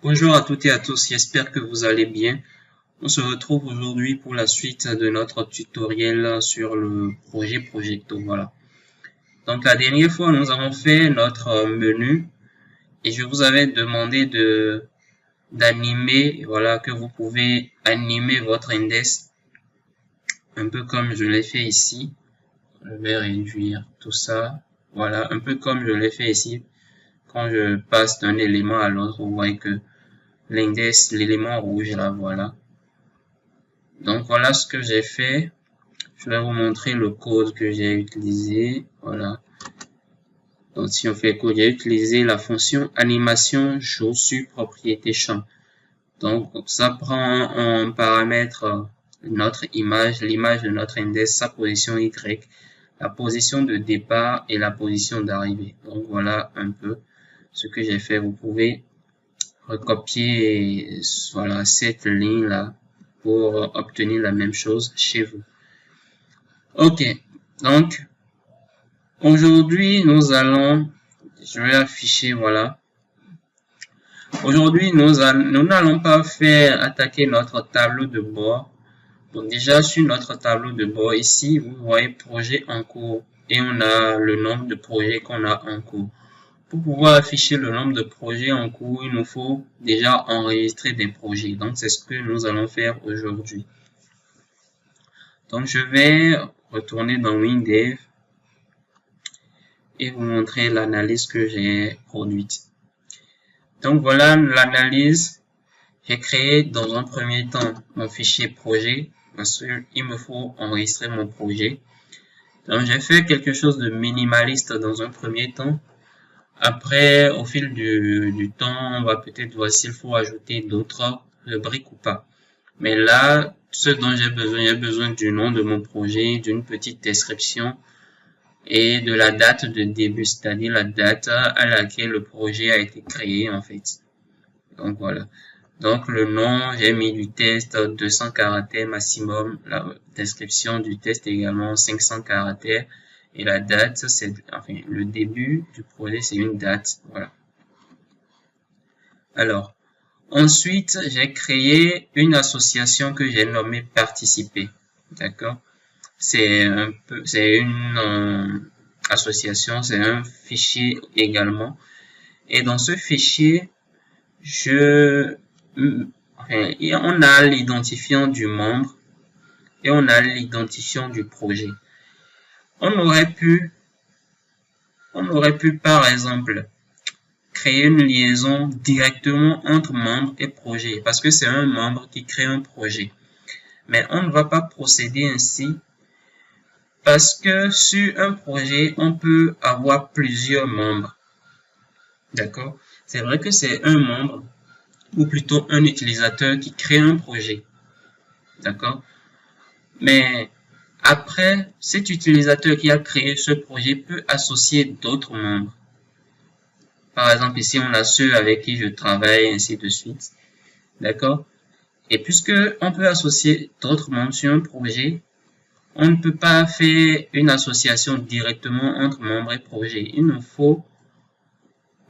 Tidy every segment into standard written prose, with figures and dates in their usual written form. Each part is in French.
Bonjour à toutes et à tous, j'espère que vous allez bien. On se retrouve aujourd'hui pour la suite de notre tutoriel sur le projet Projecto. Voilà. Donc la dernière fois, nous avons fait notre menu et je vous avais demandé d'animer, voilà, que vous pouvez animer votre index un peu comme je l'ai fait ici. Je vais réduire tout ça. Voilà, un peu comme je l'ai fait ici. Quand je passe d'un élément à l'autre, vous voyez que l'index, l'élément rouge là, voilà. Donc voilà ce que j'ai fait. Je vais vous montrer le code que j'ai utilisé. Voilà. Donc si on fait le code, j'ai utilisé la fonction animation chaussure propriété champ. Donc ça prend en paramètre notre image, l'image de notre index, sa position Y, la position de départ et la position d'arrivée. Donc voilà un peu ce que j'ai fait. Vous pouvez recopier voilà cette ligne là pour obtenir la même chose chez vous. Ok, donc aujourd'hui je vais afficher, voilà. Aujourd'hui nous n'allons pas faire attaquer notre tableau de bord. Donc déjà sur notre tableau de bord ici, vous voyez projet en cours et on a le nombre de projets qu'on a en cours. Pour pouvoir afficher le nombre de projets en cours, il nous faut déjà enregistrer des projets. Donc c'est ce que nous allons faire aujourd'hui. Donc je vais retourner dans WinDev et vous montrer l'analyse que j'ai produite. Donc voilà l'analyse. J'ai créé dans un premier temps mon fichier projet parce qu'il me faut enregistrer mon projet. Donc j'ai fait quelque chose de minimaliste dans un premier temps. Après, au fil du temps, on va peut-être voir s'il faut ajouter d'autres rubriques ou pas. Mais là, ce dont j'ai besoin du nom de mon projet, d'une petite description et de la date de début, c'est-à-dire la date à laquelle le projet a été créé en fait. Donc voilà. Donc le nom, j'ai mis du test 200 caractères maximum, la description du test également 500 caractères. Et la date, c'est enfin le début du projet, c'est une date. Voilà. Alors, ensuite, j'ai créé une association que j'ai nommée participer. D'accord? C'est une association, c'est un fichier également. Et dans ce fichier, on a l'identifiant du membre et on a l'identifiant du projet. On aurait pu par exemple créer une liaison directement entre membre et projet parce que c'est un membre qui crée un projet. Mais on ne va pas procéder ainsi parce que sur un projet, on peut avoir plusieurs membres. D'accord? C'est vrai que c'est un membre ou plutôt un utilisateur qui crée un projet. D'accord? Mais après, cet utilisateur qui a créé ce projet peut associer d'autres membres. Par exemple, ici, on a ceux avec qui je travaille, ainsi de suite. D'accord? Et puisque on peut associer d'autres membres sur un projet, on ne peut pas faire une association directement entre membres et projet.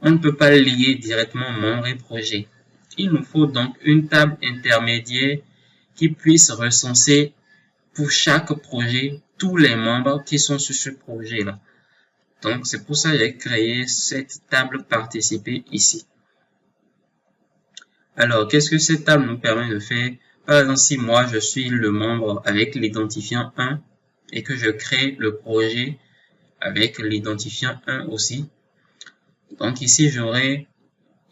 On ne peut pas lier directement membres et projet. Il nous faut donc une table intermédiaire qui puisse recenser pour chaque projet tous les membres qui sont sur ce projet-là. Donc, c'est pour ça que j'ai créé cette table participer ici. Alors, qu'est-ce que cette table nous permet de faire? Par exemple, si moi, je suis le membre avec l'identifiant 1 et que je crée le projet avec l'identifiant 1 aussi. Donc, ici, j'aurai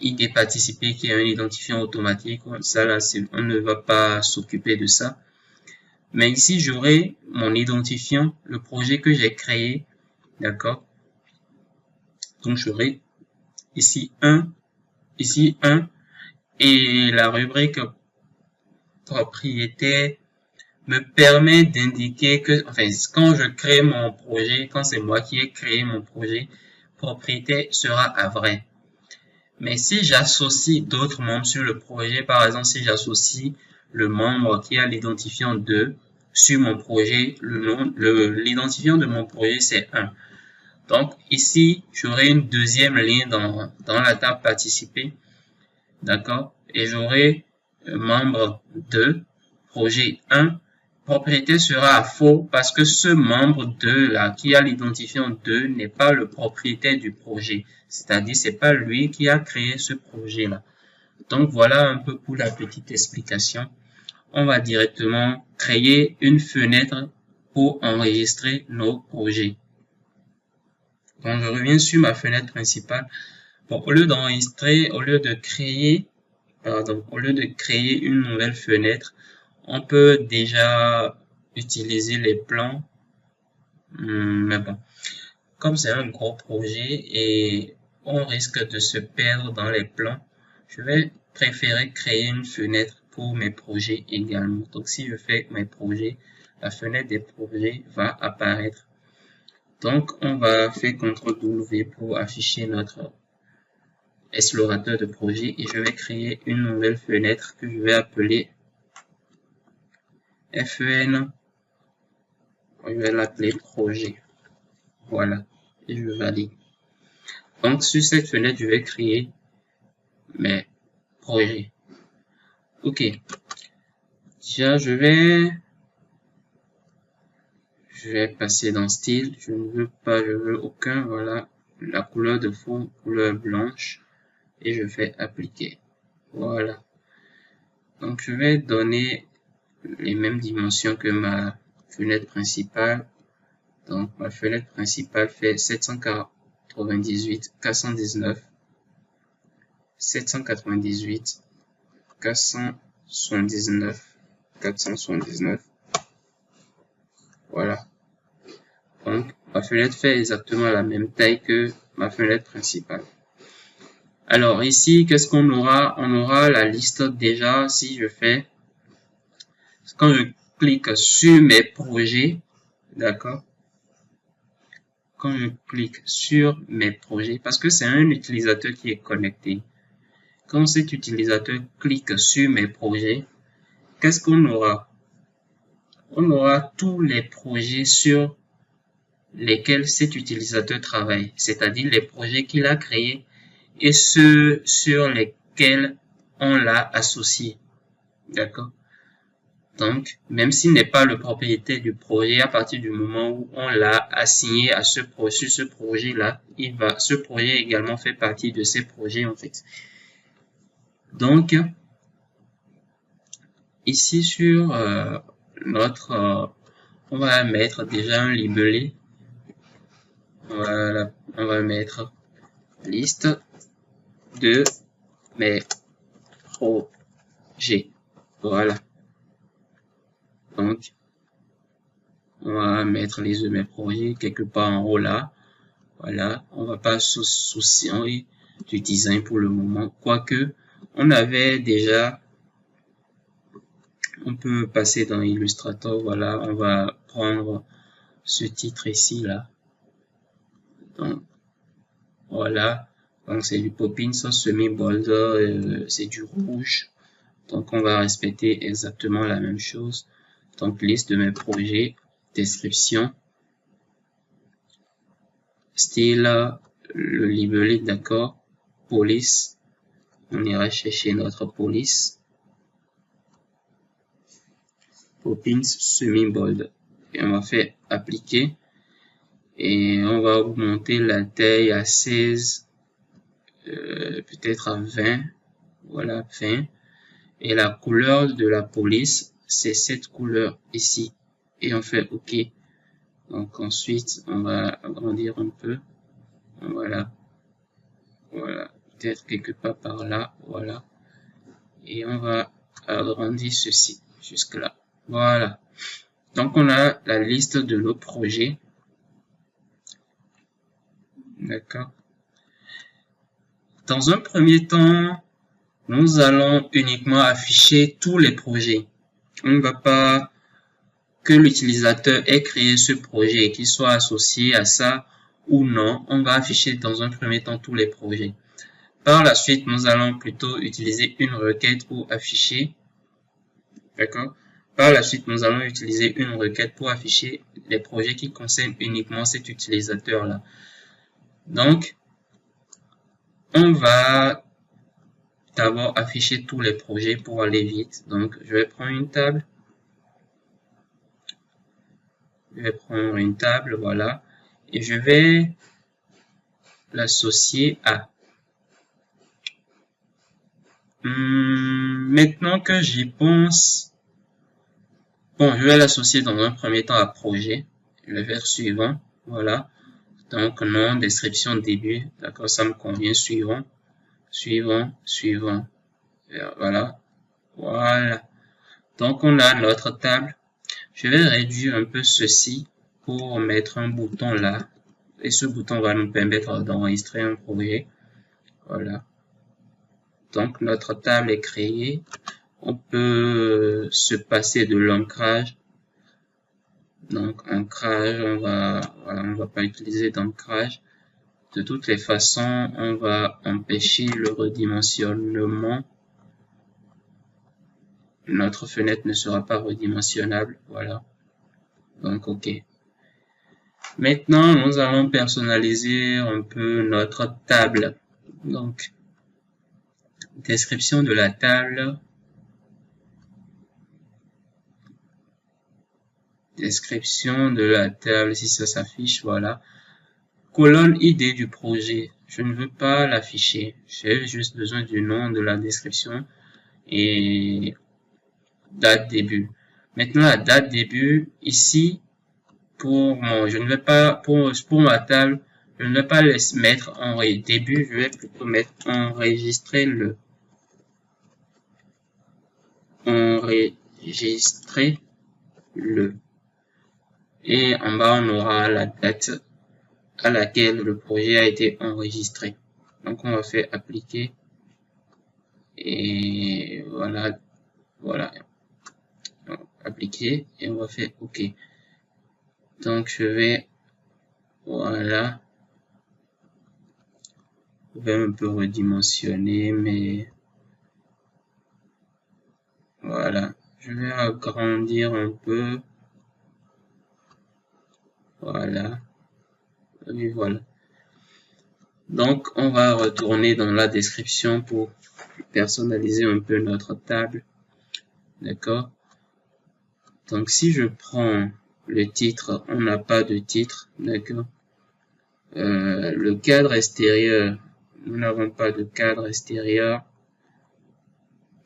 ID participer qui est un identifiant automatique. Ça, là, on ne va pas s'occuper de ça. Mais ici, j'aurai mon identifiant, le projet que j'ai créé. D'accord? Donc, j'aurai ici 1, et la rubrique propriétaire me permet d'indiquer que, enfin, quand je crée mon projet, quand c'est moi qui ai créé mon projet, propriétaire sera à vrai. Mais si j'associe d'autres membres sur le projet, par exemple, si j'associe le membre qui a l'identifiant 2 sur mon projet, l'identifiant de mon projet, c'est 1. Donc, ici, j'aurai une deuxième ligne dans la table participer d'accord? Et j'aurai membre 2, projet 1. Propriétaire sera faux parce que ce membre 2 là, qui a l'identifiant 2, n'est pas le propriétaire du projet. C'est-à-dire, c'est pas lui qui a créé ce projet là. Donc voilà un peu pour la petite explication. On va directement créer une fenêtre pour enregistrer nos projets. Donc je reviens sur ma fenêtre principale. Bon, au lieu d'enregistrer, au lieu de créer une nouvelle fenêtre, on peut déjà utiliser les plans. Mais bon, comme c'est un gros projet et on risque de se perdre dans les plans, je vais préférer créer une fenêtre pour mes projets également. Donc si je fais mes projets, la fenêtre des projets va apparaître. Donc on va faire CTRL-W pour afficher notre explorateur de projet et je vais créer une nouvelle fenêtre que je vais appeler FEN. Je vais l'appeler projet. Voilà. Et je valide. Donc sur cette fenêtre, je vais créer mes projets. Ok. Déjà, je vais passer dans style. Je ne veux pas, je veux aucun. Voilà. La couleur de fond, couleur blanche. Et je fais appliquer. Voilà. Donc je vais donner les mêmes dimensions que ma fenêtre principale. Donc ma fenêtre principale fait 798 419 798 479 479. Voilà. Donc ma fenêtre fait exactement la même taille que ma fenêtre principale. Alors ici, qu'est-ce qu'on aura? On aura la liste déjà. Si je fais, quand je clique sur mes projets, d'accord? Quand je clique sur mes projets, parce que c'est un utilisateur qui est connecté. Quand cet utilisateur clique sur mes projets, qu'est-ce qu'on aura? On aura tous les projets sur lesquels cet utilisateur travaille, c'est-à-dire les projets qu'il a créés et ceux sur lesquels on l'a associé. D'accord? Donc, même s'il n'est pas le propriétaire du projet, à partir du moment où on l'a assigné à ce projet-là, ce projet également fait partie de ces projets, en fait. Donc, ici sur on va mettre déjà un libellé. Voilà, on va mettre liste de mes projets. Voilà. Donc, on va mettre les de mes projets quelque part en haut là. Voilà, on va pas se soucier du design pour le moment. Quoique, on avait déjà, on peut passer dans Illustrator. Voilà, on va prendre ce titre ici là. Donc, voilà. Donc, c'est du Poppins semi-bold, c'est du rouge. Donc, on va respecter exactement la même chose. Donc, liste de mes projets, description, style, le libellé, d'accord, police, on ira chercher notre police, Poppins semi-bold, et on va faire appliquer, et on va augmenter la taille à 16, peut-être à 20, voilà, 20, et la couleur de la police, c'est cette couleur ici, et on fait OK. Donc ensuite, on va agrandir un peu. Voilà. Voilà. Peut-être quelque part par là. Voilà. Et on va agrandir ceci jusque là. Voilà. Donc on a la liste de nos projets. D'accord. Dans un premier temps, nous allons uniquement afficher tous les projets. On ne va pas que l'utilisateur ait créé ce projet et qu'il soit associé à ça ou non, on va afficher dans un premier temps tous les projets. Par la suite, nous allons plutôt utiliser une requête pour afficher. D'accord? Par la suite, nous allons utiliser une requête pour afficher les projets qui concernent uniquement cet utilisateur-là. Donc, on va d'abord afficher tous les projets pour aller vite. Donc, je vais prendre une table. Voilà. Et je vais l'associer à. Maintenant que j'y pense, bon, je vais l'associer dans un premier temps à projet. Je vais faire suivant. Voilà. Donc, nom, description, début. D'accord, ça me convient. Suivant. Voilà. Donc, on a notre table. Je vais réduire un peu ceci pour mettre un bouton là. Et ce bouton va nous permettre d'enregistrer un projet. Voilà. Donc, notre table est créée. On peut se passer de l'ancrage. Donc, ancrage, on va pas utiliser d'ancrage. De toutes les façons, on va empêcher le redimensionnement. Notre fenêtre ne sera pas redimensionnable. Voilà. Donc, OK. Maintenant, nous allons personnaliser un peu notre table. Donc, description de la table. Description de la table, si ça s'affiche, voilà. Colonne ID du projet. Je ne veux pas l'afficher. J'ai juste besoin du nom, de la description et date début. Maintenant, la date début, ici, pour ma table, je ne vais pas les mettre en début, je vais plutôt mettre enregistrer le. Et en bas, on aura la date à laquelle le projet a été enregistré. Donc, on va faire appliquer. Et voilà. Donc, appliquer. Et on va faire OK. Donc, je vais, voilà. Je vais un peu redimensionner, mais voilà. Je vais agrandir un peu. Voilà. Et voilà. Donc, on va retourner dans la description pour personnaliser un peu notre table. D'accord? Donc, si je prends le titre, on n'a pas de titre. D'accord? Le cadre extérieur, nous n'avons pas de cadre extérieur.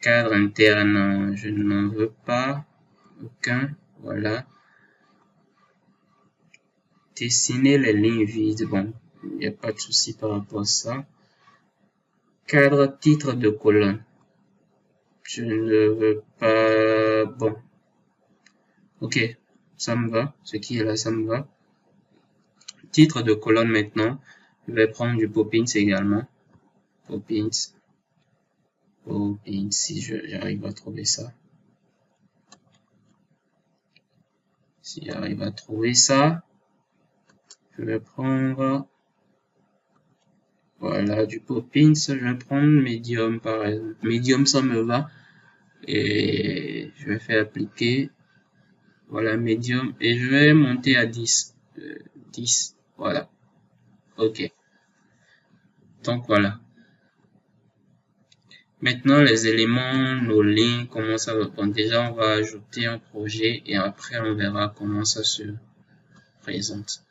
Cadre interne, je n'en veux pas. Aucun. Voilà. Dessiner les lignes vides. Bon, il n'y a pas de souci par rapport à ça. Cadre titre de colonne. Je ne veux pas. Bon. OK. Ça me va. Ce qui est là, ça me va. Titre de colonne maintenant. Je vais prendre du Poppins également. Poppins, si j'arrive à trouver ça. Si j'arrive à trouver ça, je vais prendre, voilà, du Poppins. Je vais prendre Medium par exemple. Medium, ça me va. Et je vais faire appliquer. Voilà, Medium. Et je vais monter à 10. 10. Voilà. OK. Donc, voilà. Maintenant, les éléments, nos lignes, comment ça va. Bon, déjà, on va ajouter un projet et après, on verra comment ça se présente.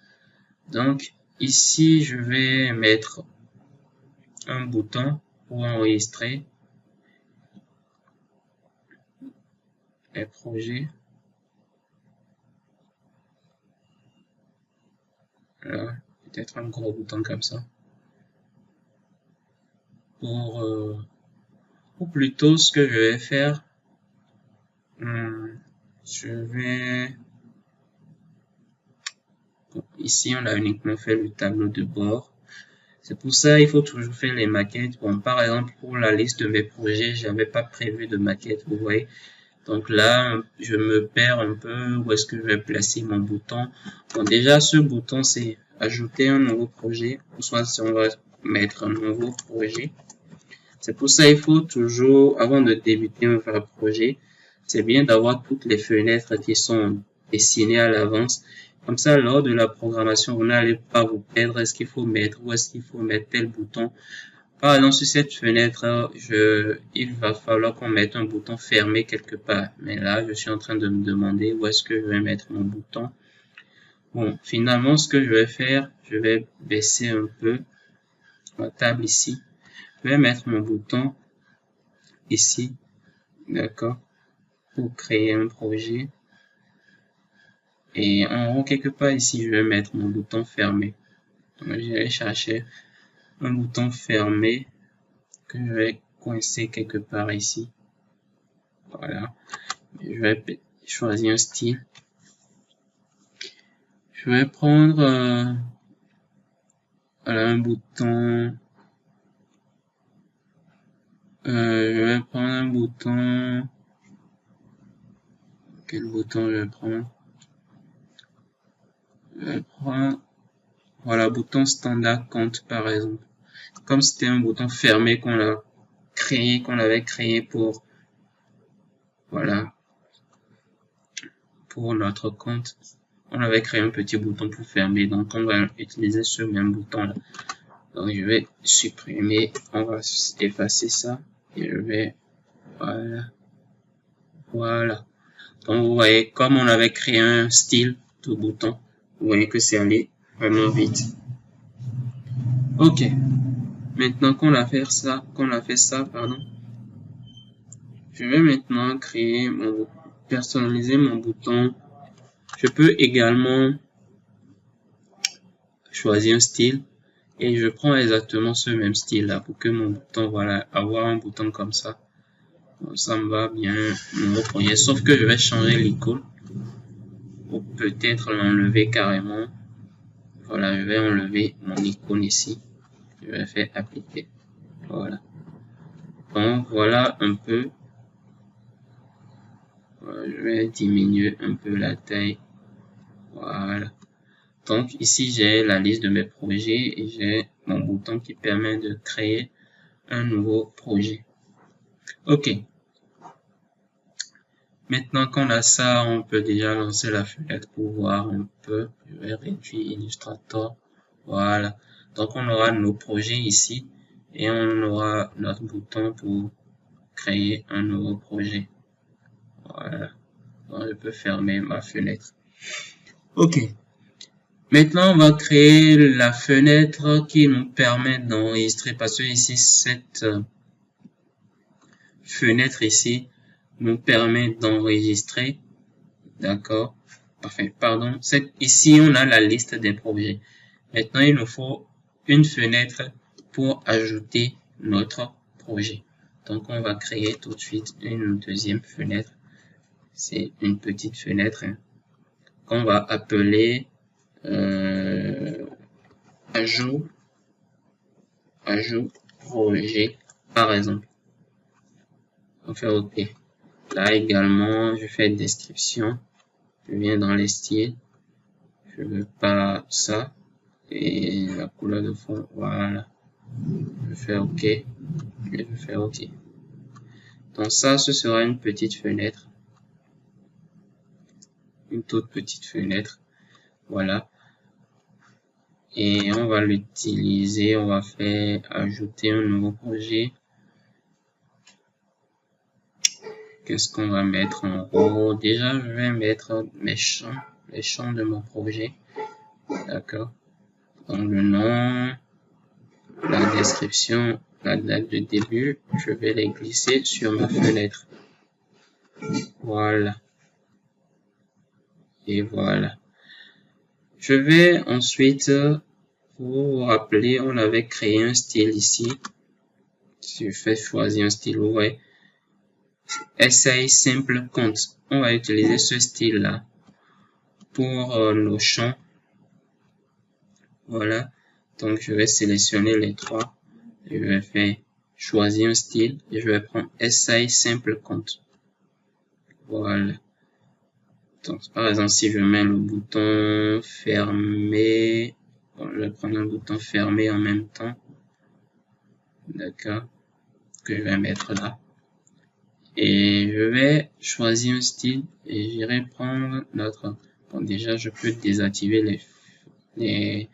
Donc, ici, je vais mettre un bouton pour enregistrer les projets. Voilà, peut-être un gros bouton comme ça. Ou plutôt, ce que je vais faire, je vais, ici on a uniquement fait le tableau de bord. C'est pour ça il faut toujours faire les maquettes. Bon, par exemple, pour la liste de mes projets, j'avais pas prévu de maquette, vous voyez. Donc là, je me perds un peu où est-ce que je vais placer mon bouton. Bon, déjà, ce bouton, c'est ajouter un nouveau projet, ou soit si on va mettre un nouveau projet. C'est pour ça il faut toujours, avant de débuter un vrai projet, c'est bien d'avoir toutes les fenêtres qui sont dessinées à l'avance. Comme ça, lors de la programmation, vous n'allez pas vous perdre. Est-ce qu'il faut mettre, où est-ce qu'il faut mettre tel bouton. Par exemple, sur cette fenêtre, il va falloir qu'on mette un bouton fermé quelque part. Mais là, je suis en train de me demander où est-ce que je vais mettre mon bouton. Bon, finalement, ce que je vais faire, je vais baisser un peu ma table ici. Je vais mettre mon bouton ici, d'accord, pour créer un projet. Et en haut, quelque part ici, je vais mettre mon bouton fermé. Donc, je vais chercher un bouton fermé que je vais coincer quelque part ici. Voilà. Je vais choisir un style. Je vais prendre voilà, un bouton. Je vais prendre un bouton. Quel bouton je vais prendre? Je vais prendre, voilà, bouton standard compte par exemple. Comme c'était un bouton fermé qu'on avait créé pour, voilà, pour notre compte. On avait créé un petit bouton pour fermer, donc on va utiliser ce même bouton là. Donc je vais supprimer, on va effacer ça et je vais, voilà, voilà. Donc vous voyez, comme on avait créé un style de bouton, vous voyez que c'est allé vraiment vite. Ok, maintenant qu'on a fait ça, pardon, je vais maintenant personnaliser mon bouton. Je peux également choisir un style et je prends exactement ce même style là pour que mon bouton, voilà, avoir un bouton comme ça. Donc, ça me va bien, mon projet, sauf que je vais changer l'icône ou peut-être l'enlever carrément. Voilà, je vais enlever mon icône ici. Je vais faire appliquer. Voilà. Donc voilà un peu. Voilà, je vais diminuer un peu la taille. Voilà. Donc ici j'ai la liste de mes projets et j'ai mon bouton qui permet de créer un nouveau projet. Ok. Maintenant qu'on a ça, on peut déjà lancer la fenêtre pour voir un peu. Je vais réduire Illustrator. Voilà. Donc on aura nos projets ici et on aura notre bouton pour créer un nouveau projet. Voilà. Donc je peux fermer ma fenêtre. Ok. Maintenant, on va créer la fenêtre qui nous permet d'enregistrer parce que ici, cette fenêtre ici nous permet d'enregistrer. D'accord. Parfait. Pardon. Ici, on a la liste des projets. Maintenant, il nous faut une fenêtre pour ajouter notre projet. Donc, on va créer tout de suite une deuxième fenêtre. C'est une petite fenêtre qu'on va appeler ajout projet par exemple. On fait OK. Là également, je fais description. Je viens dans les styles. Je veux pas ça. Et la couleur de fond, voilà. Je fais OK. Et je fais OK. Donc ça, ce sera une petite fenêtre. Une toute petite fenêtre. Voilà. Et on va l'utiliser, on va faire ajouter un nouveau projet. Qu'est-ce qu'on va mettre en haut? Déjà, je vais mettre mes champs, les champs de mon projet. D'accord. Donc, le nom, la description, la date de début, je vais les glisser sur ma fenêtre. Voilà. Et voilà. Je vais ensuite, pour vous rappeler, on avait créé un style ici. Si je fais choisir un style, vous voyez. Essay simple compte. On va utiliser ce style là pour nos champs. Voilà. Donc je vais sélectionner les trois. Je vais faire choisir un style et je vais prendre Essay simple compte. Voilà. Donc par exemple si je mets le bouton fermé, bon, je vais prendre un bouton fermé en même temps. D'accord. Que je vais mettre là. Et je vais choisir un style et j'irai prendre notre... Bon, déjà, je peux désactiver les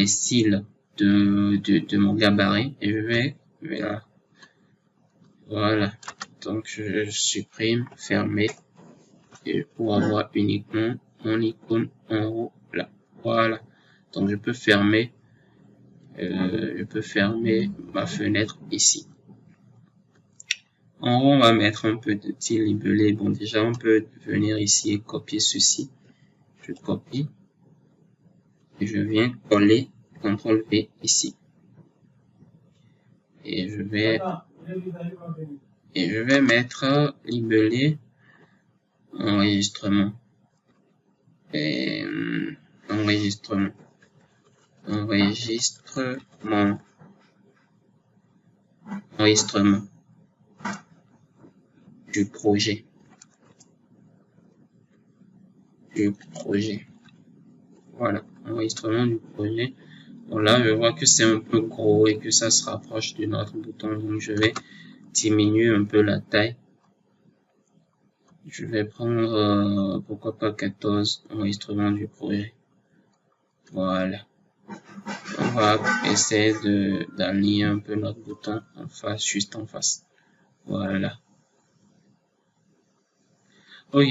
styles de mon gabarit et je vais là. Voilà. Donc je supprime, fermer et pour avoir uniquement mon icône en haut là. Voilà. Donc je peux fermer ma fenêtre ici. En haut, on va mettre un peu de petit libellé. Bon, déjà, on peut venir ici et copier ceci. Je copie et je viens coller CTRL V ici. Et je vais mettre libellé enregistrement. Et enregistrement du projet. Voilà, enregistrement du projet. Bon, là, je vois que c'est un peu gros et que ça se rapproche de notre bouton. Donc, je vais diminuer un peu la taille. Je vais prendre, pourquoi pas 14, enregistrement du projet. Voilà. On va essayer d'aligner un peu notre bouton en face, juste en face. Voilà. Ok.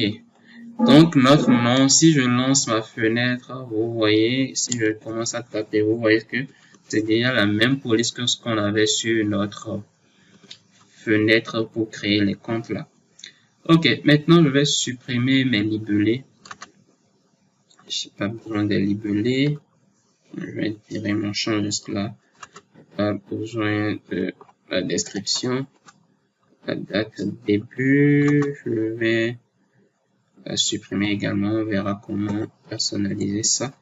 Donc, notre nom, si je lance ma fenêtre, vous voyez, si je commence à taper, vous voyez que c'est déjà la même police que ce qu'on avait sur notre fenêtre pour créer les comptes là. Ok, maintenant je vais supprimer mes libellés. Je n'ai pas besoin des libellés. Je vais tirer mon champ jusque là. Pas besoin de la description. La date début, je vais la supprimer également. On verra comment personnaliser ça.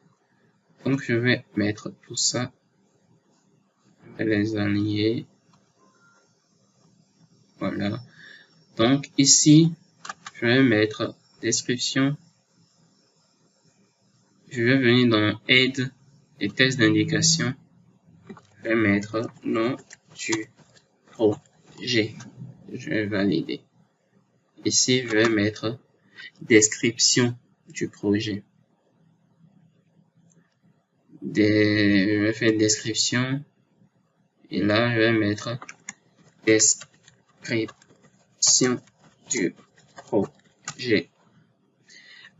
Donc je vais mettre tout ça. Je vais les aligner. Voilà. Donc ici, je vais mettre description. Je vais venir dans aide et tests d'indication. Je vais mettre nom du projet. Je vais valider. Ici, je vais mettre description du projet. Je vais faire description. Et là, je vais mettre description du projet.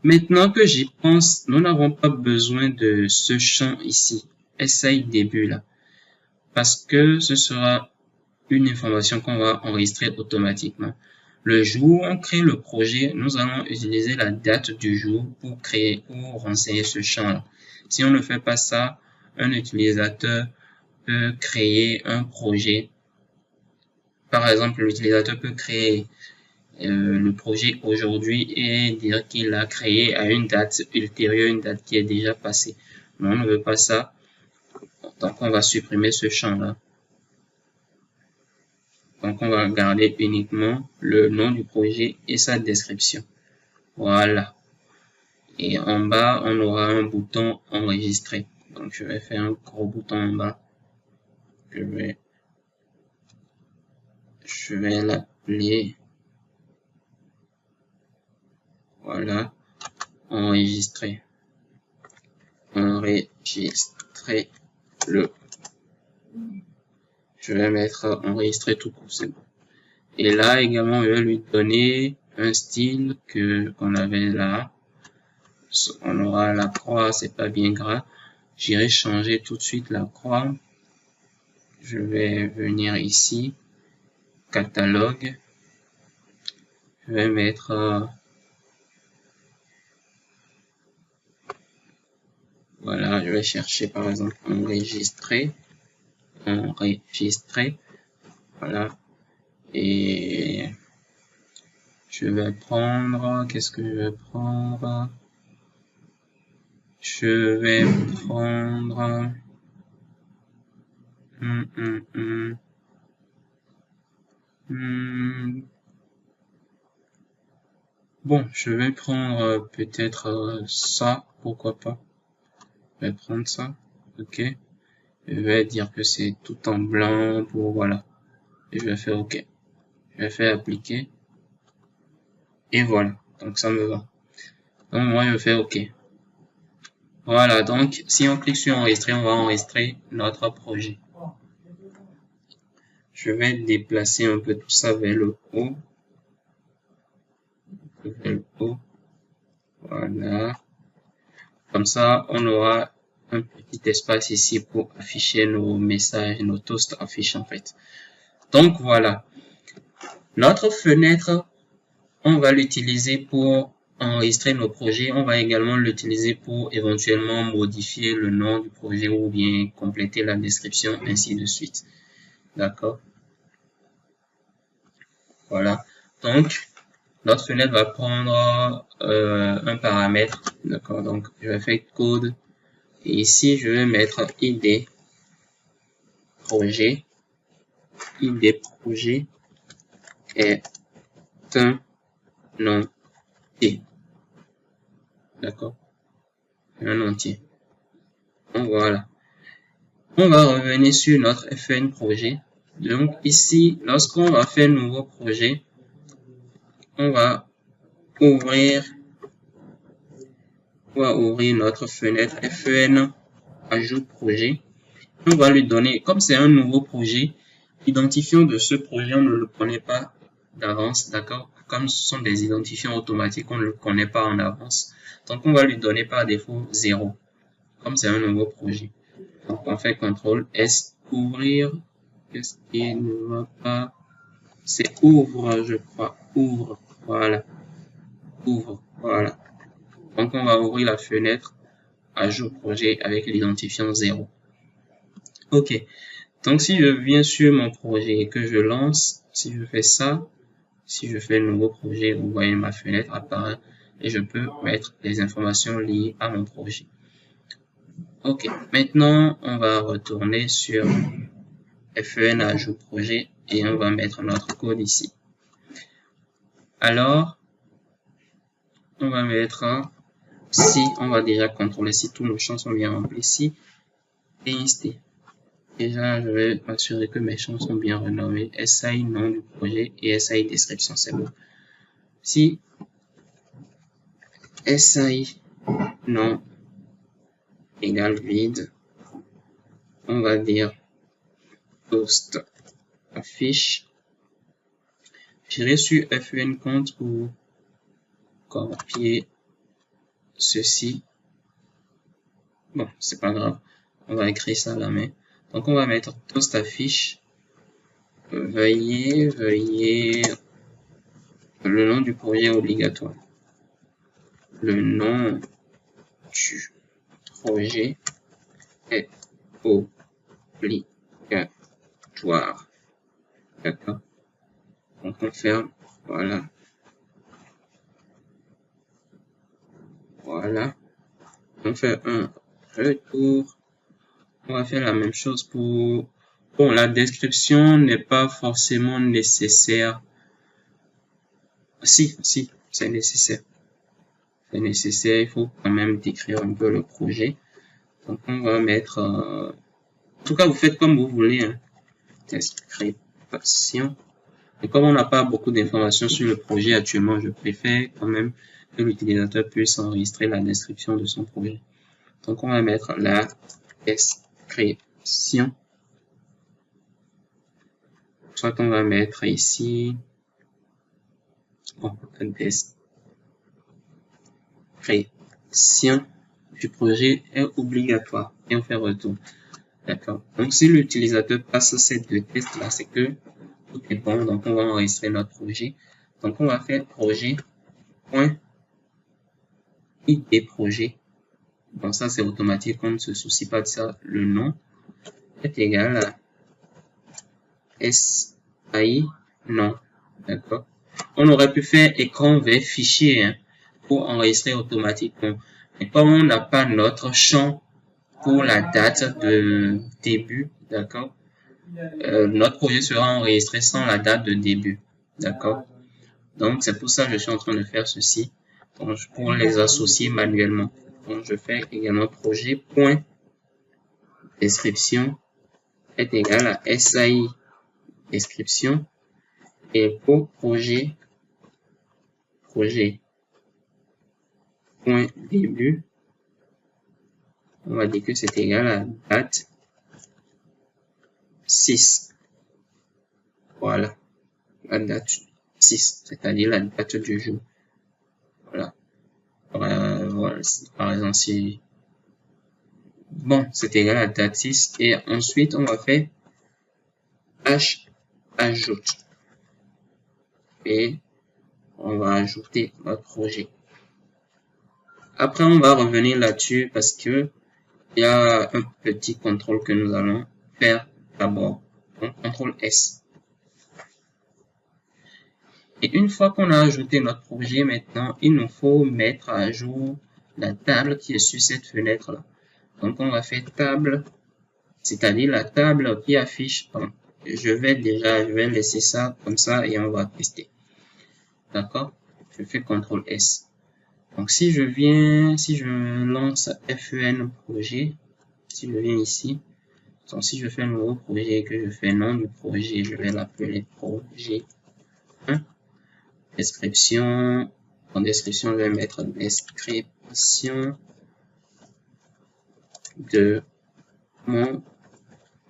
Maintenant que j'y pense, nous n'avons pas besoin de ce champ ici. Essaye début là. Parce que ce sera une information qu'on va enregistrer automatiquement. Le jour où on crée le projet, nous allons utiliser la date du jour pour renseigner ce champ-là. Si on ne fait pas ça, un utilisateur peut créer un projet. Par exemple, l'utilisateur peut créer le projet aujourd'hui et dire qu'il l'a créé à une date ultérieure, une date qui est déjà passée. Mais on ne veut pas ça. Donc, on va supprimer ce champ-là. Donc, on va garder uniquement le nom du projet et sa description. Voilà. Et en bas, on aura un bouton enregistrer. Donc, je vais faire un gros bouton en bas. Je vais l'appeler. Voilà. Enregistrer. Enregistrer le. Je vais mettre enregistrer tout court, c'est bon. Et là également, je vais lui donner un style qu'on avait là. On aura la croix, c'est pas bien grave. J'irai changer tout de suite la croix. Je vais venir ici, catalogue. Je vais mettre voilà, je vais chercher par exemple enregistrer, voilà. Et je vais prendre, qu'est-ce que je vais prendre? Je vais prendre bon, je vais prendre peut-être ça, pourquoi pas. Je vais prendre ça, ok. Je vais dire que c'est tout en blanc pour voilà. Et je vais faire ok. Je vais faire appliquer. Et voilà. Donc ça me va. Donc moi je fais ok. Voilà, donc si on clique sur enregistrer, on va enregistrer notre projet. Je vais déplacer un peu tout ça vers le haut. Vers le haut. Voilà. Comme ça, on aura un petit espace ici pour afficher nos messages, nos toasts affichent en fait. Donc voilà. Notre fenêtre, on va l'utiliser pour enregistrer nos projets. On va également l'utiliser pour éventuellement modifier le nom du projet ou bien compléter la description, ainsi de suite. D'accord? Voilà. Donc, notre fenêtre va prendre un paramètre. D'accord? Donc, je vais faire code. Et ici, je vais mettre ID projet. ID projet est un entier. D'accord? Un entier. Donc, voilà. On va revenir sur notre FN projet. Donc, ici, lorsqu'on va faire un nouveau projet, on va ouvrir notre fenêtre FN ajout projet. On va lui donner, comme c'est un nouveau projet, l'identifiant de ce projet, on ne le connaît pas d'avance, d'accord? Comme ce sont des identifiants automatiques, on ne le connaît pas en avance. Donc, on va lui donner par défaut 0, comme c'est un nouveau projet. Donc, on fait CTRL S, ouvrir. Qu'est-ce qui ne va pas? C'est ouvre, je crois. Ouvre, voilà. Ouvre, voilà. Donc, on va ouvrir la fenêtre ajout projet avec l'identifiant 0. Ok. Donc, si je viens sur mon projet et que je lance, si je fais ça, si je fais un nouveau projet, vous voyez ma fenêtre apparaît et je peux mettre les informations liées à mon projet. Ok. Maintenant, on va retourner sur FN ajout projet et on va mettre notre code ici. Alors, on va mettre si, on va déjà contrôler si tous nos champs sont bien remplis. Si, PST. Déjà, je vais m'assurer que mes champs sont bien renommés. SI, nom du projet et SI, description, c'est bon. Si, SI, nom, égale vide, on va dire post affiche. J'irai sur FN compte pour copier ceci. Bon, c'est pas grave. On va écrire ça à la main. Donc, on va mettre post affiche. Veuillez, le nom du projet obligatoire. Le nom du projet est obligatoire. D'accord. On confirme. Voilà. Voilà. On fait un retour. On va faire la même chose pour... Bon, la description n'est pas forcément nécessaire. Si, c'est nécessaire. C'est nécessaire, il faut quand même décrire un peu le projet. Donc, on va mettre... en tout cas, vous faites comme vous voulez. Hein. Description. Et comme on n'a pas beaucoup d'informations sur le projet actuellement, je préfère quand même que l'utilisateur puisse enregistrer la description de son projet. Donc, on va mettre la description. Soit on va mettre ici, bon, la description du projet est obligatoire et on fait retour. D'accord. Donc, si l'utilisateur passe ces deux tests là, c'est que tout est bon. Donc, on va enregistrer notre projet. Donc, on va faire projet.id projet. Bon, ça, c'est automatique. On ne se soucie pas de ça. Le nom est égal à SI non. D'accord. On aurait pu faire écran vers fichier hein, pour enregistrer automatiquement. Mais comme on n'a pas notre champ pour la date de début, d'accord, notre projet sera enregistré sans la date de début. D'accord. Donc, c'est pour ça que je suis en train de faire ceci. Donc, pour les associer manuellement. Donc, je fais également projet.description est égal à SI description et pour projet.début on va dire que c'est égal à date 6. Voilà, la date 6, c'est-à-dire la date du jour. Voilà. Voilà, par exemple, si bon, c'est égal à date 6 et ensuite on va faire h ajoute et on va ajouter notre projet. Après, on va revenir là-dessus parce que il y a un petit contrôle que nous allons faire d'abord. Donc, CTRL S. Et une fois qu'on a ajouté notre projet, maintenant, il nous faut mettre à jour la table qui est sur cette fenêtre-là. Donc, on va faire table, c'est-à-dire la table qui affiche. Bon, je vais laisser ça comme ça et on va tester. D'accord? Je fais CTRL S. Donc, si je lance FEN projet, si je viens ici, donc si je fais un nouveau projet et que je fais nom du projet, je vais l'appeler projet 1. Description, en description, je vais mettre description de mon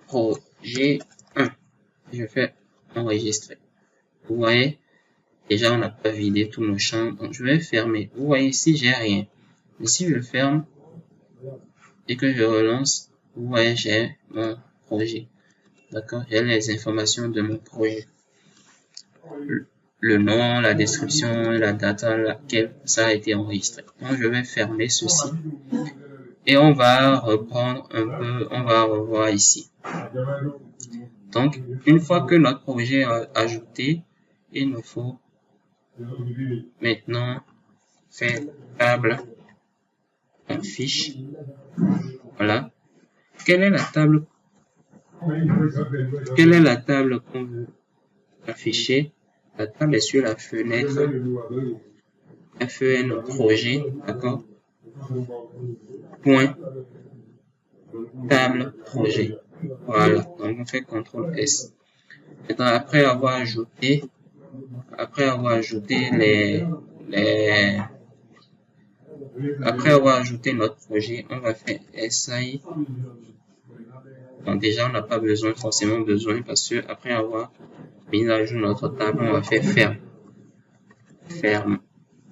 projet 1. Je fais enregistrer. Vous voyez, déjà on n'a pas vidé tous nos champs, donc je vais fermer. Vous voyez ici, j'ai rien. Mais si je ferme et que je relance, vous voyez, j'ai mon projet. D'accord, j'ai les informations de mon projet. Le nom, la description, la date à laquelle ça a été enregistré. Donc, je vais fermer ceci. Et on va reprendre un peu, on va revoir ici. Donc, une fois que notre projet est ajouté, il nous faut maintenant faire table en fiche. Voilà. Quelle est la table qu'on veut afficher? La table est sur la fenêtre FEN projet, d'accord? Point table projet. Voilà, donc on fait CTRL S. Maintenant, après avoir ajouté notre projet, on va faire SI. Donc déjà, on n'a pas forcément besoin parce que après avoir mis à jour notre table, on va faire ferme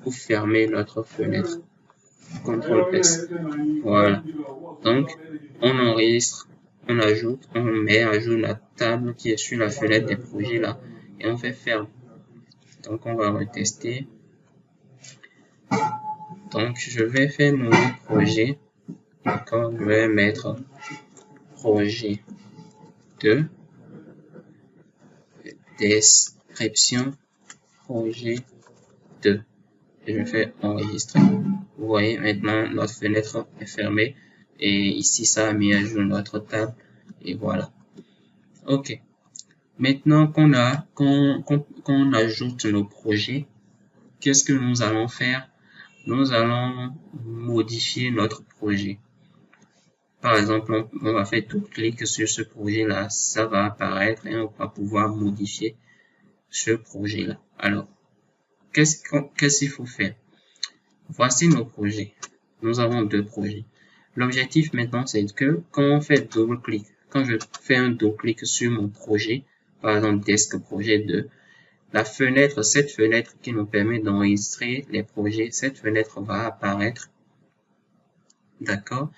pour fermer notre fenêtre. CTRL S. Voilà. Donc, on enregistre, on ajoute, on met à jour la table qui est sur la fenêtre des projets là et on fait ferme. Donc, on va retester. Donc, je vais faire un nouveau projet. D'accord, je vais mettre projet 2, description, projet 2. Et je fais enregistrer. Vous voyez, maintenant, notre fenêtre est fermée. Et ici, ça a mis à jour notre table. Et voilà. OK. Maintenant qu'on ajoute nos projets, qu'est-ce que nous allons faire? Nous allons modifier notre projet. Par exemple, on va faire tout clic sur ce projet-là. Ça va apparaître et on va pouvoir modifier ce projet-là. Alors, qu'est-ce qu'il faut faire? Voici nos projets. Nous avons deux projets. L'objectif maintenant, c'est que quand on fait double-clic, quand je fais un double-clic sur mon projet, par exemple Desk Projet 2, cette fenêtre qui nous permet d'enregistrer les projets, cette fenêtre va apparaître, d'accord,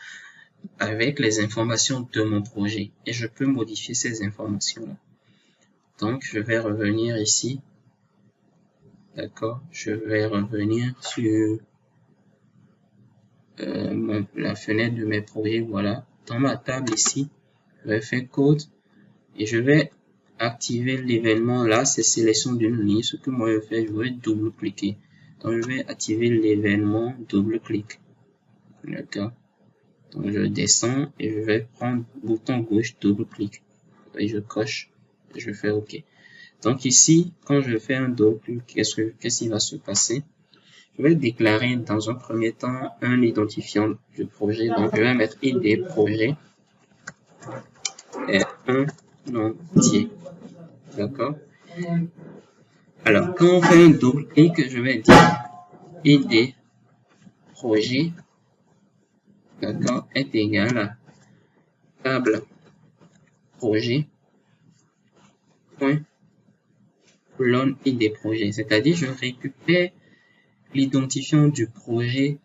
avec les informations de mon projet. Et je peux modifier ces informations-là. Donc, je vais revenir ici. D'accord, je vais revenir sur la fenêtre de mes projets. Voilà, dans ma table ici, je vais faire code et je vais activer l'événement. Là, c'est sélection d'une ligne. Ce que moi je fais, je vais double-cliquer. Donc, je vais activer l'événement double-clic. D'accord. Donc, je descends et je vais prendre bouton gauche double-clic et je coche et je fais OK. Donc ici, quand je fais un double-clic, qu'est-ce qui va se passer? Je vais déclarer dans un premier temps un identifiant du projet. Donc je vais mettre ID projet et un entier. D'accord? Alors, quand on fait un double-clic, je vais dire ID projet d'accord, est égal à table projet point clone ID projet, c'est-à-dire je récupère l'identifiant du projet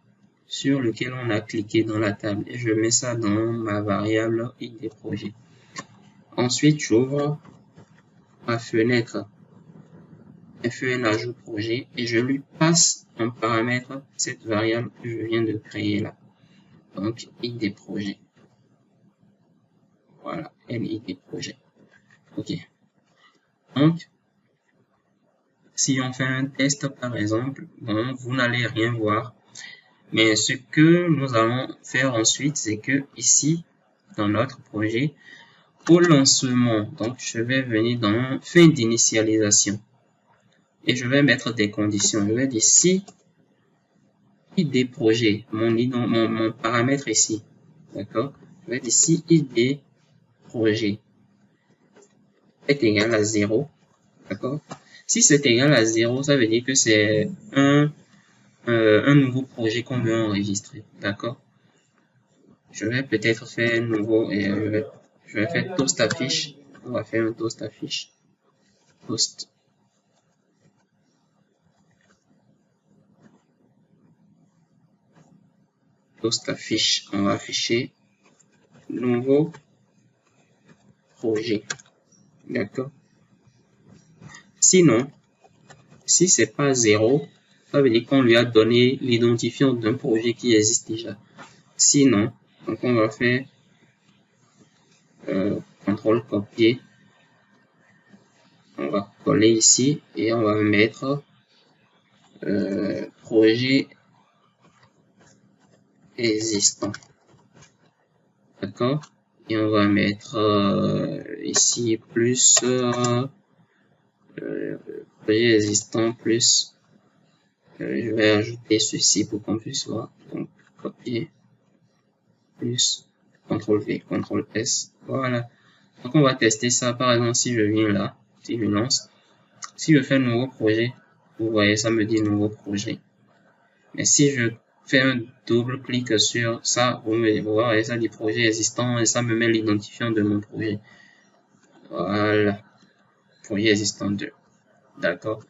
sur lequel on a cliqué dans la table et je mets ça dans ma variable ID projet. Ensuite, j'ouvre ma fenêtre fn ajout projet et je lui passe en paramètre cette variable que je viens de créer là. Donc, ID projet. Voilà, LID projet. OK. Donc, si on fait un test par exemple, bon, vous n'allez rien voir. Mais ce que nous allons faire ensuite, c'est que ici, dans notre projet, au lancement, donc je vais venir dans fin d'initialisation et je vais mettre des conditions. Je vais dire si ID projet, mon paramètre ici, d'accord? Je vais dire si ID projet est égal à 0, d'accord? Si c'est égal à 0, ça veut dire que c'est un nouveau projet qu'on veut enregistrer, d'accord? Je vais peut-être faire un nouveau et je vais faire toast affiche. On va faire un toast affiche. Toast. Toast affiche. On va afficher nouveau projet. D'accord? Sinon, si c'est pas 0, ça veut dire qu'on lui a donné l'identifiant d'un projet qui existe déjà. Sinon, donc on va faire CTRL copier. On va coller ici et on va mettre projet existant. D'accord? Et on va mettre ici plus projet existant plus je vais ajouter ceci pour qu'on puisse voir. Donc copier plus CTRL V, CTRL S. Voilà. Donc on va tester ça. Par exemple, si je viens là, si je lance, si je fais un nouveau projet, vous voyez, ça me dit nouveau projet. Mais si je fais un double clic sur ça, vous voyez, ça dit projet existant et ça me met l'identifiant de mon projet. Voilà. Projet existant 2. D'accord.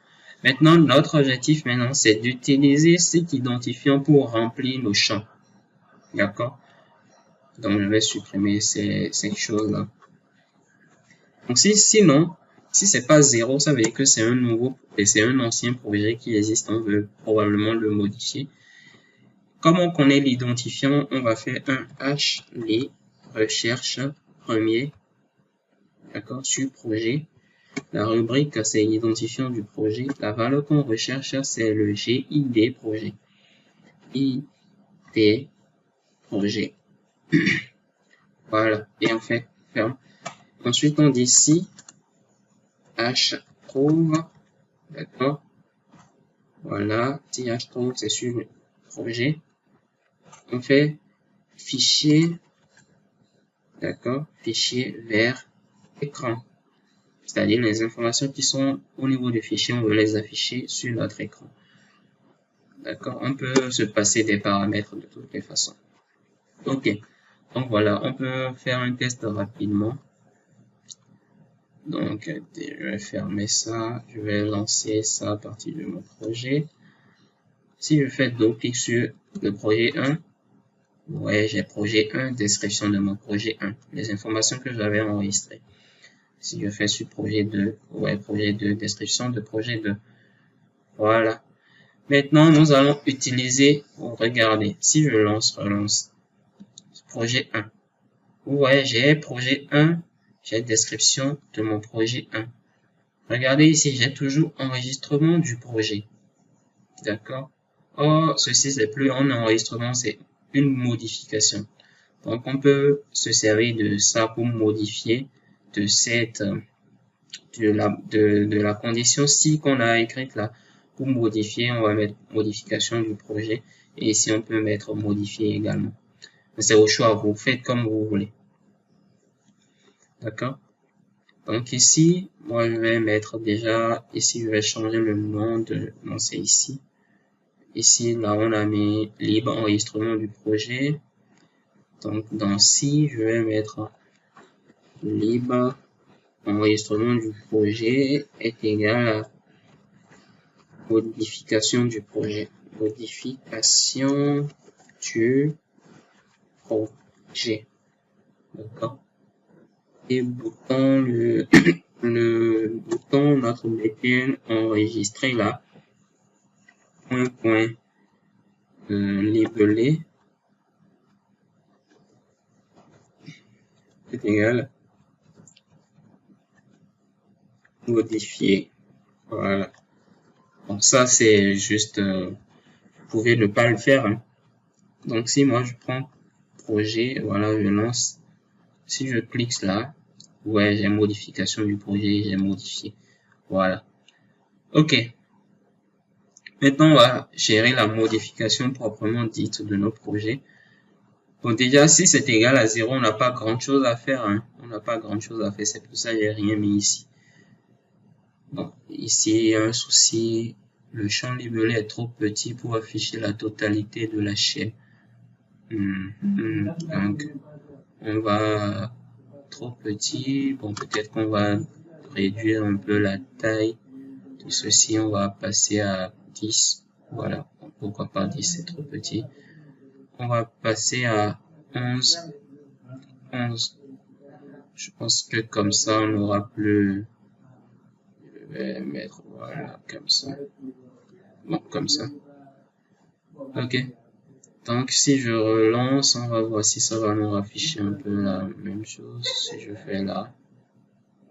Maintenant, notre objectif maintenant, c'est d'utiliser cet identifiant pour remplir nos champs. D'accord. Donc, je vais supprimer ces choses-là. Donc, sinon, si c'est pas 0, ça veut dire que c'est un nouveau, et c'est un ancien projet qui existe, on veut probablement le modifier. Comme on connaît l'identifiant, on va faire un h recherche premier, d'accord, sur projet. La rubrique, c'est l'identifiant du projet. La valeur qu'on recherche, c'est le GID projet. ID projet. Voilà. Et on fait ferme. Ensuite, on dit si h trouve, d'accord. Voilà. Si h trouve, c'est sur le projet. On fait fichier, d'accord. Fichier vers écran. C'est-à-dire les informations qui sont au niveau du fichier, on veut les afficher sur notre écran. D'accord? On peut se passer des paramètres de toutes les façons. Ok. Donc voilà, on peut faire un test rapidement. Donc, je vais fermer ça. Je vais lancer ça à partir de mon projet. Si je fais double-clic sur le projet 1, vous voyez, j'ai projet 1, description de mon projet 1, les informations que j'avais enregistrées. Si je fais sur projet 2, ouais, projet 2, description de projet 2. Voilà. Maintenant, nous allons utiliser, regardez, si je relance, projet 1. Vous voyez, j'ai projet 1, j'ai description de mon projet 1. Regardez ici, j'ai toujours enregistrement du projet. D'accord? Or, ceci, c'est plus un enregistrement, c'est une modification. Donc, on peut se servir de ça pour modifier de cette de la condition si qu'on a écrite là. Pour modifier, on va mettre modification du projet et ici on peut mettre modifier également. C'est au choix, vous faites comme vous voulez. D'accord. Donc ici, moi je vais mettre déjà, ici je vais changer le nom de, non c'est ici. Ici là on a mis libre enregistrement du projet. Donc, dans ci, je vais mettre libre enregistrement du projet est égal à modification du projet. Modification du projet. D'accord. Et bouton, le bouton, notre BPN enregistré là, point labelé est égal modifier. Voilà. Donc ça c'est juste, vous pouvez ne pas le faire. Hein. Donc si moi je prends projet, voilà, je lance. Si je clique là, ouais, j'ai modification du projet, j'ai modifié. Voilà. Ok. Maintenant, on va gérer la modification proprement dite de nos projets. Bon, déjà, si c'est égal à 0, on n'a pas grand chose à faire. Hein. On n'a pas grand chose à faire. C'est pour ça que j'ai rien mis ici. Bon, ici, il y a un souci. Le champ libellé est trop petit pour afficher la totalité de la chaîne. Donc, on va trop petit. Bon, peut-être qu'on va réduire un peu la taille de ceci. On va passer à 10. Voilà. Pourquoi pas 10, c'est trop petit. On va passer à 11. 11. Je pense que comme ça, on n'aura plus. Je vais mettre, voilà, comme ça. Bon, comme ça. Ok. Donc, si je relance, on va voir si ça va nous afficher un peu la même chose. Si je fais la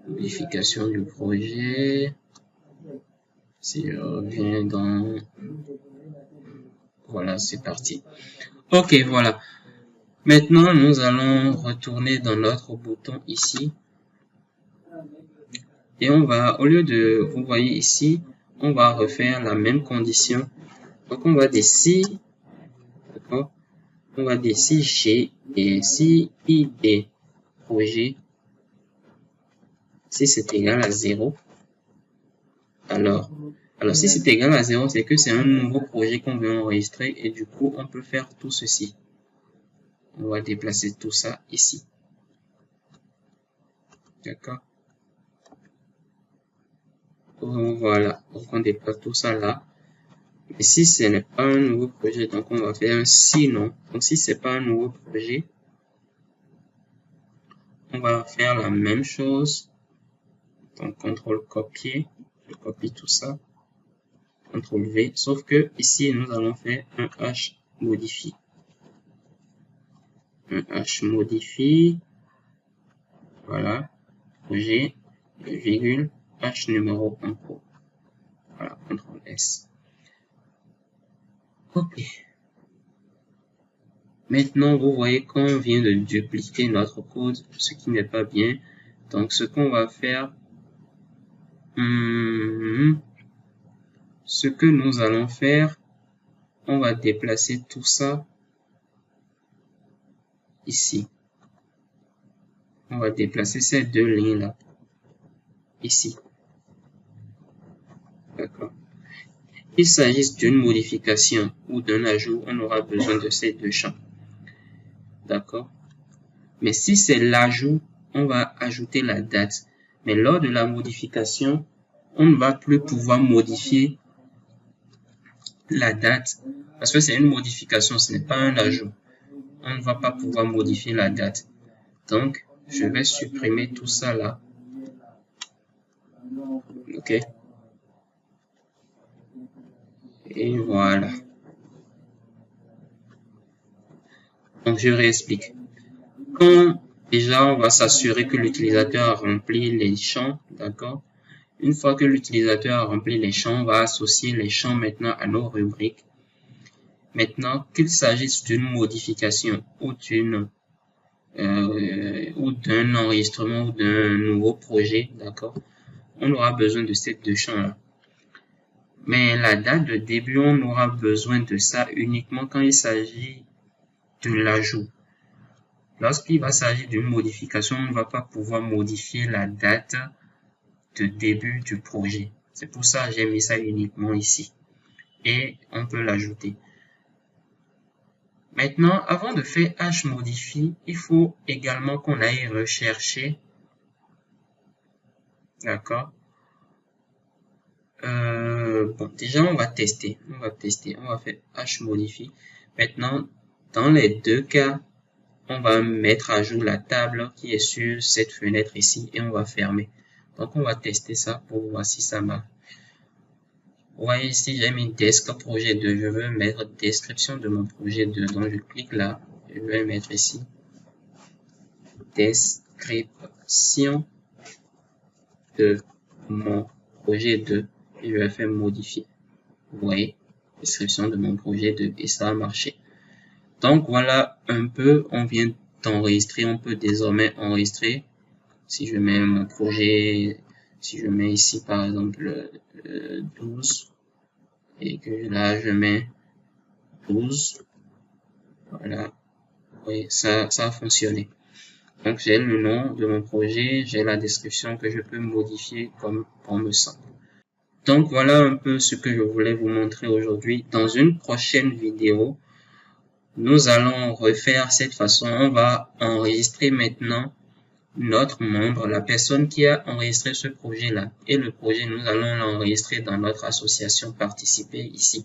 modification du projet. Si je reviens dans... Voilà, c'est parti. Ok, voilà. Maintenant, nous allons retourner dans notre bouton ici. Et on va, au lieu de, vous voyez ici, on va refaire la même condition. Donc, on va dire si, d'accord, on va dire si G et si ID projet, si c'est égal à 0, alors si c'est égal à 0, c'est que c'est un nouveau projet qu'on veut enregistrer et du coup, on peut faire tout ceci. On va déplacer tout ça ici. D'accord. Voilà, donc on déplace tout ça là. Et si ce n'est pas un nouveau projet, donc on va faire un sinon. Donc si c'est pas un nouveau projet, on va faire la même chose. Donc CTRL copier, je copie tout ça. CTRL V, sauf que ici nous allons faire un H modifie. Un H modifie. Voilà. Projet, virgule, H numéro 1 pro. Voilà, CTRL S. Ok. Maintenant, vous voyez qu'on vient de dupliquer notre code, ce qui n'est pas bien. Donc, ce qu'on va faire, ce que nous allons faire, on va déplacer tout ça ici. On va déplacer ces deux lignes-là, ici. D'accord. Qu'il s'agisse d'une modification ou d'un ajout, on aura besoin de ces deux champs. D'accord. Mais si c'est l'ajout, on va ajouter la date. Mais lors de la modification, on ne va plus pouvoir modifier la date parce que c'est une modification, ce n'est pas un ajout. On ne va pas pouvoir modifier la date. Donc, je vais supprimer tout ça là. Ok. Et voilà. Donc, je réexplique. Quand déjà, on va s'assurer que l'utilisateur a rempli les champs, d'accord? Une fois que l'utilisateur a rempli les champs, on va associer les champs maintenant à nos rubriques. Maintenant, qu'il s'agisse d'une modification ou d'un enregistrement ou d'un nouveau projet, d'accord? On aura besoin de ces deux champs-là. Mais la date de début, on aura besoin de ça uniquement quand il s'agit de l'ajout. Lorsqu'il va s'agir d'une modification, on ne va pas pouvoir modifier la date de début du projet. C'est pour ça que j'ai mis ça uniquement ici. Et on peut l'ajouter. Maintenant, avant de faire H modifie, il faut également qu'on aille rechercher. D'accord. Bon, déjà, on va tester. On va faire H modifie. Maintenant, dans les deux cas, on va mettre à jour la table qui est sur cette fenêtre ici et on va fermer. Donc, on va tester ça pour voir si ça marche. Vous voyez ici, j'ai mis Desk projet 2. Je veux mettre description de mon projet 2. Donc, je clique là. Je vais mettre ici description de mon projet 2 et je vais faire modifier. Vous voyez, description de mon projet 2 et ça a marché. Donc, voilà un peu, on vient d'enregistrer. On peut désormais enregistrer. Si je mets mon projet, si je mets ici par exemple 12 et que là je mets 12, voilà, oui, ça a fonctionné. Donc j'ai le nom de mon projet, j'ai la description que je peux modifier comme on me semble. Donc voilà un peu ce que je voulais vous montrer aujourd'hui. Dans une prochaine vidéo, nous allons refaire cette façon. On va enregistrer maintenant notre membre, la personne qui a enregistré ce projet-là. Et le projet, nous allons l'enregistrer dans notre association participer ici.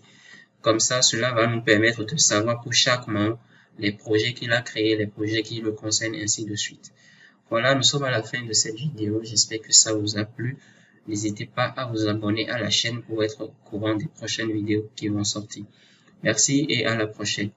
Comme ça, cela va nous permettre de savoir pour chaque membre les projets qu'il a créés, les projets qui le concernent, ainsi de suite. Voilà, nous sommes à la fin de cette vidéo. J'espère que ça vous a plu. N'hésitez pas à vous abonner à la chaîne pour être au courant des prochaines vidéos qui vont sortir. Merci et à la prochaine.